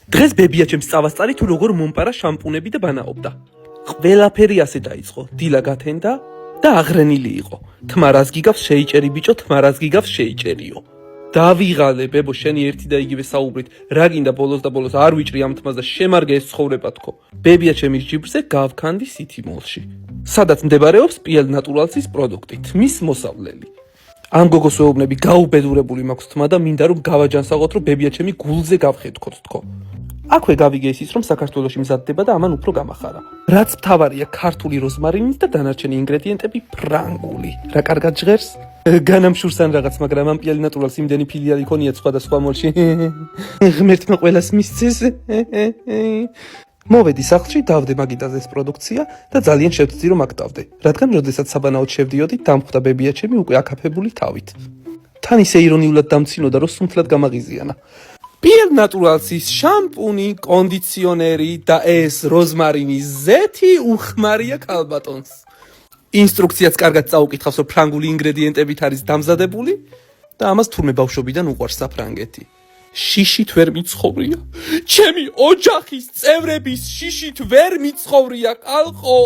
დღეს ბებია ჩემს წავასწარი თუ როგორ მომპარა შამპუნები და ბანაობდა. ყველაფერი ასე დაიწყო. დილა გათენდა და აღრენილი იყო. თმა რას გიგავს შეიჭერი ბიჭო, თმა რას გიგავს შეიჭერიო. დავიღალე ბებო შენი ერთი და იგივე საუბრით. რა გინდა ბოლოს და ბოლოს არ ვიჭრი ამ თმას და შემარგე ეს ცხოვრება თქო. ბებია ჩემის ჯიბრზე გავქანდი სითიმოლში. სადაც მდებარეობს PL Naturals-ის პროდუქტი, თმის მოსავლელი. ამ გოგოს ვეუბნები გაუბედურებული მაქვს თმა და მინდა რომ გავაჯანსაღოთ რომ ბებია ჩემი გულზე გავხედქოთ თქო. აქვე გავიგე ის რომ საქართველოში მზადდება და ამან უფრო გამახარა. რაც მთავარია ქართული როზმარინით და დანარჩენი ინგრედიენტები ფრანგული. რა კარგად ჟღერს? განამშურს ან რაღაც, მაგრამ ამ PL Naturals იმდენი ფილიალი ქონია სხვადასხვა მოლში. ღმერთმა ყველას მისცეს. მოვედი სახლში, დავდე მაგიდაზე ეს პროდუქცია და ძალიან შევწდი რომ აკტავდე. რადგან როდესაც საბანაოდ შევდიოდი, დამხვდა ბებია ჩემი უკვე აკაფებული თავით. თან ისე ირონიულად დამცინოდა რომ სუნთლად გამაღიზიანა. PL Naturals-ის შამპუნი, კონდიციონერი და ეს როზმარინის ზეთი უხმარია ქალბატონს. ინსტრუქციაც კარგად წაუკითხავს რომ ფრანგული ინგრედიენტებით არის დამზადებული და ამას თურმე ბავშვობიდან უყვარს საფრანგეთი. შიშით ვერ მიცხოვრია. ჩემი ოჯახის წევრების შიშით ვერ მიცხოვრია, კალყო.